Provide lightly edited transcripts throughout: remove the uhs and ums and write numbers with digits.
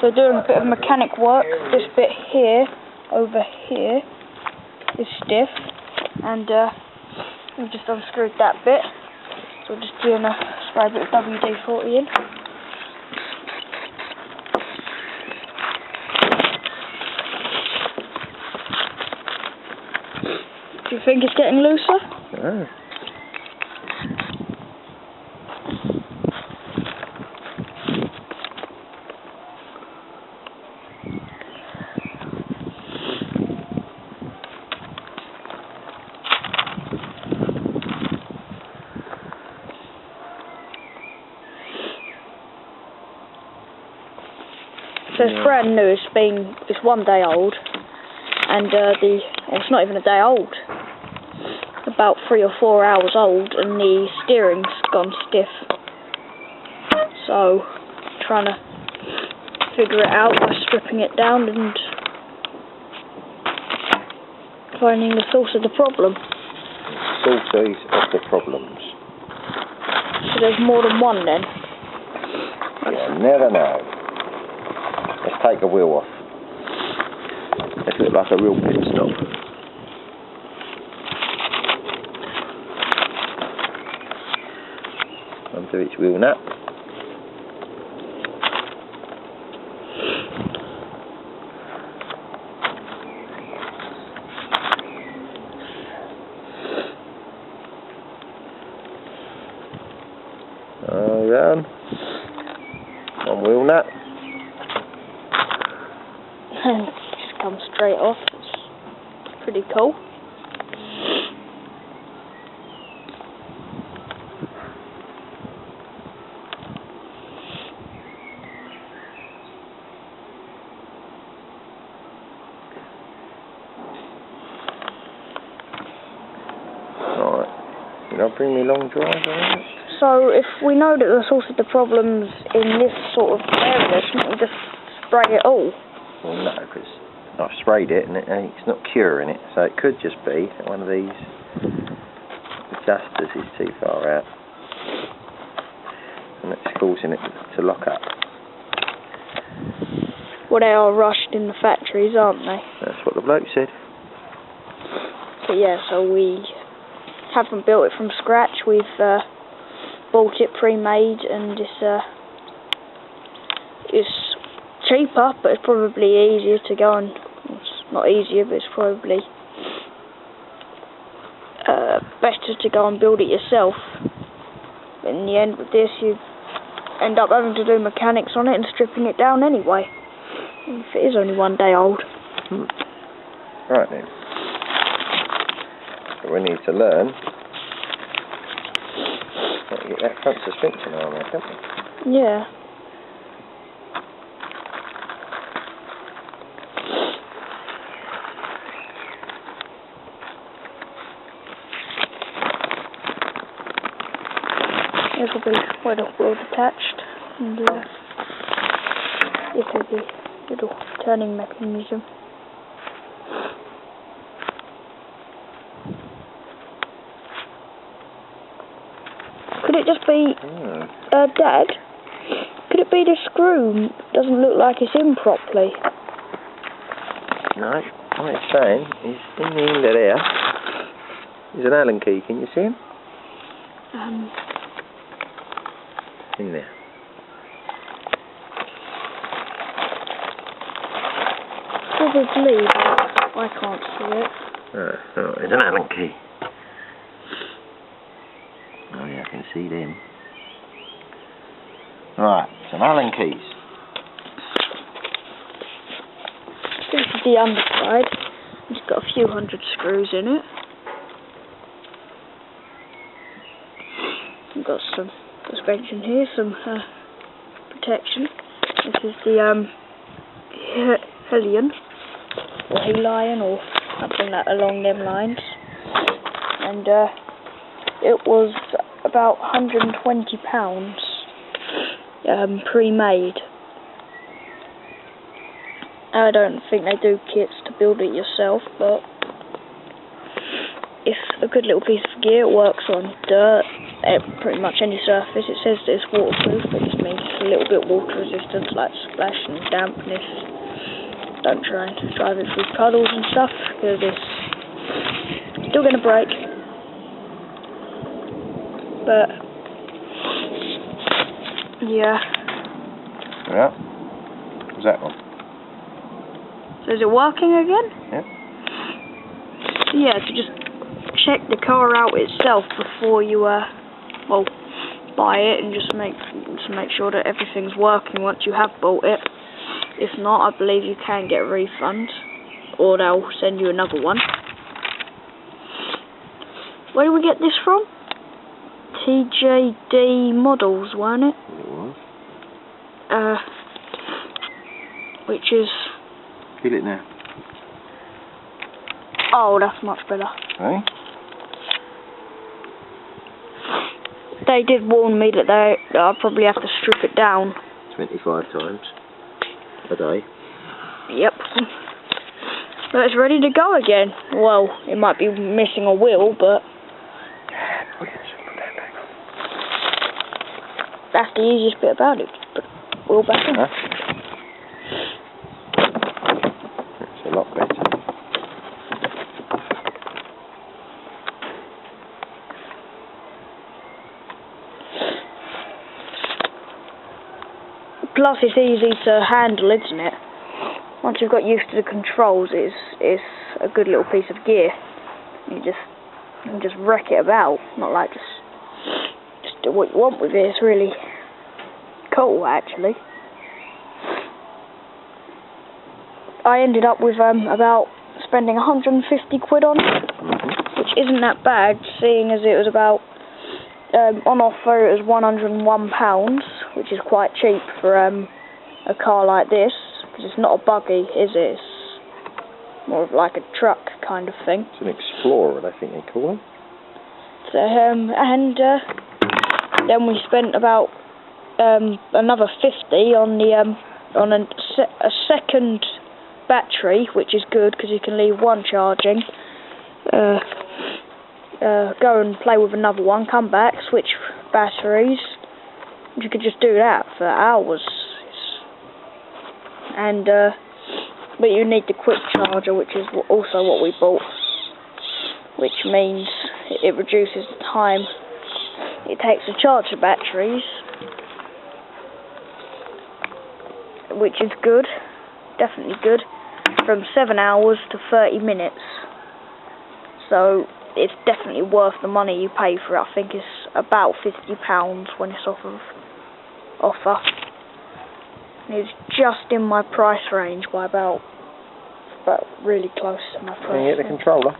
So doing a bit of mechanic work. This bit here, over here, is stiff, and we've just unscrewed that bit. So we're just doing a spray bit of WD-40 in. Do you think it's getting looser? Yeah. So it's brand new. It's 1 day old, and it's not even a day old. About 3 or 4 hours old, and the steering's gone stiff. So trying to figure it out by stripping it down and finding the source of the problem. Sources of the problems. So there's more than one then. You never know. Let's take the wheel off. Let's look like a real pit stop. Undo each wheel nut. Around. One wheel nut. And just comes straight off. It's pretty cool. Right. Can I bring me long drive on it? So if we know that the source of the problem's in this sort of area, shouldn't we just spray it all? Well, no, because I've sprayed it and it's not curing it, so it could just be that one of these adjusters is too far out, and it's causing it to lock up. Well, they are rushed in the factories, aren't they? That's what the bloke said. But yeah, so we haven't built it from scratch. We've bought it pre-made, and it's cheaper, but it's probably easier to go and, it's not easier, but it's probably better to go and build it yourself. But in the end with this, you end up having to do mechanics on it and stripping it down anyway, if it is only 1 day old. Right then. So we need to learn how to get that front suspension on there, don't we? Yeah. This will be where the wheel's attached, and this is the little turning mechanism. Could it just be, Dad, could it be the screw doesn't look like it's in properly? No, what it's saying is in the end of there is an Allen key, can you see him? In there. Probably, but I can't see it. Oh, there's an Allen key. Oh yeah, I can see them. Right, some Allen keys. This is the underside. It's got a few hundred screws in it. We've got some suspension here, some protection. This is the Helion, or Helion, or something like along them lines. And it was about £120 pre-made. I don't think they do kits to build it yourself, but it's a good little piece of gear. It works on dirt, pretty much any surface. It says that it's waterproof, but it just means it's a little bit water resistant, like splash and dampness. Don't try and drive it through puddles and stuff, because it's still going to break. But yeah. Yeah. What's that one? So is it working again? Yeah. Yeah, so just check the car out itself before you buy it, and just make sure that everything's working once you have bought it. If not, I believe you can get a refund, or they'll send you another one. Where did we get this from? TJD Models, weren't it? It was. Which is... Feel it now. Oh, that's much better. Hey? They did warn me that I'll probably have to strip it down. 25 times a day. Yep. So it's ready to go again. Well, it might be missing a wheel, but... That's the easiest bit about it. Put the wheel back in. It's a lot better. Plus, it's easy to handle, isn't it? Once you've got used to the controls, it's a good little piece of gear. You can just wreck it about, not like just do what you want with it. It's really cool, actually. I ended up with about spending 150 quid on it, which isn't that bad, seeing as it was about on offer. It was £101, which is quite cheap for a car like this, because it's not a buggy, is it? It's more of like a truck kind of thing. It's an Explorer, I think they call it. So, then we spent about another 50 on a second battery, which is good because you can leave one charging, go and play with another one, come back, switch batteries. You could just do that for hours. And but you need the quick charger, which is also what we bought, which means it reduces the time it takes to charge the batteries, which is good, definitely good, from 7 hours to 30 minutes. So it's definitely worth the money you pay for it. I think it's about £50 when it's off of offer. And it's just in my price range by about really close to my price. Can you get the controller?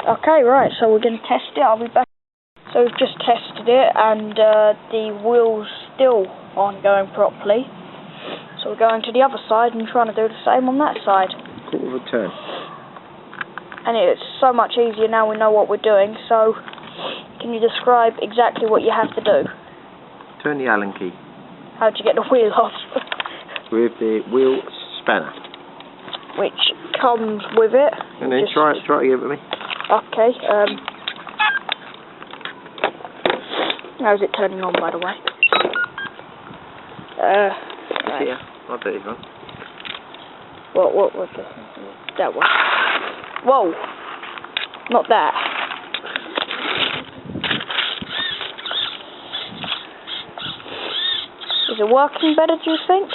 Okay, right, so we're going to test it. I'll be back. So we've just tested it, and the wheels still aren't going properly. So we're going to the other side and trying to do the same on that side. Quarter of a turn. And it's so much easier now we know what we're doing. So can you describe exactly what you have to do? Turn the Allen key. How'd you get the wheel off? With the wheel spanner. Which comes with it. And then try to give it to me. Okay. How's it turning on, by the way? Right. Yeah, I'll do this one. What that one? Whoa! Not that. Is it working better, do you think?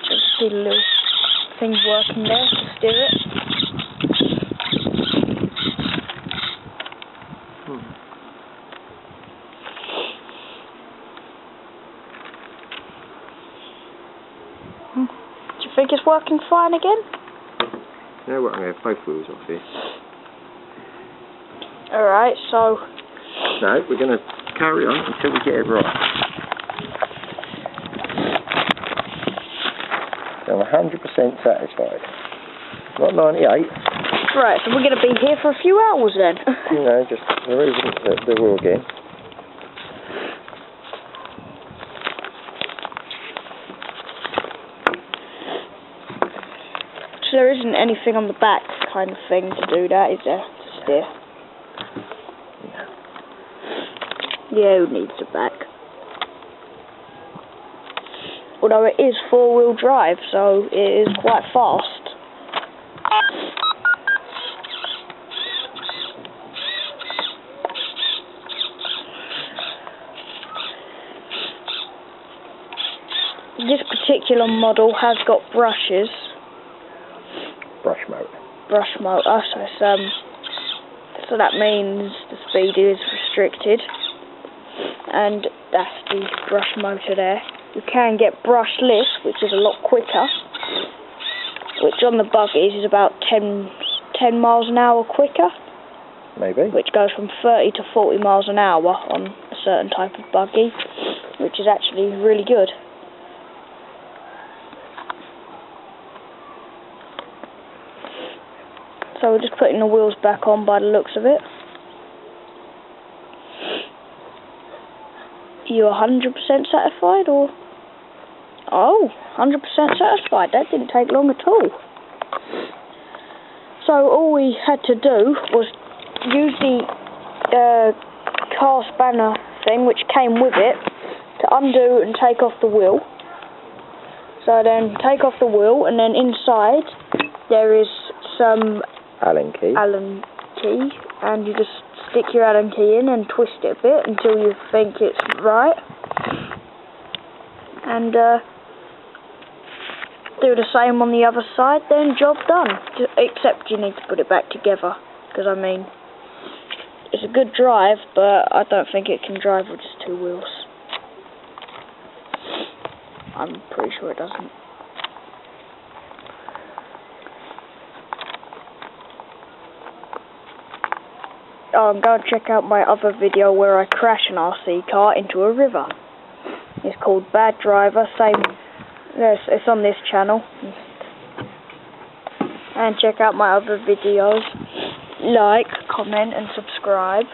Just see the little things working there to steer it. Do you think it's working fine again? You know what, I'm going to have both wheels off here. Alright, so... No, we're going to carry on until we get it right. I'm 100% satisfied. Not 98. Right, so we're going to be here for a few hours then. You know, just the reason that the wheel again. So there isn't anything on the back kind of thing to do that, is there? To steer. Yeah, who needs it back? Although it is 4-wheel drive, so it is quite fast. This particular model has got brushes. Brush motor. Brush motor, so that means the speed is restricted. And that's the brush motor there. You can get brushless, which is a lot quicker, which on the buggies is about 10 miles an hour quicker. Maybe. Which goes from 30 to 40 miles an hour on a certain type of buggy, which is actually really good. So we're just putting the wheels back on by the looks of it. You 100% satisfied, or? Oh, 100% satisfied. That didn't take long at all. So all we had to do was use the car spanner thing which came with it to undo and take off the wheel. So then take off the wheel, and then inside there is some Allen key, and you just stick your Allen key in and twist it a bit until you think it's right, and do the same on the other side, then job done. Except you need to put it back together, because I mean, it's a good drive, but I don't think it can drive with just 2 wheels. I'm pretty sure it doesn't. Oh, I'm going to check out my other video where I crash an RC car into a river. It's called Bad Driver. It's on this channel. And check out my other videos. Like, comment and subscribe.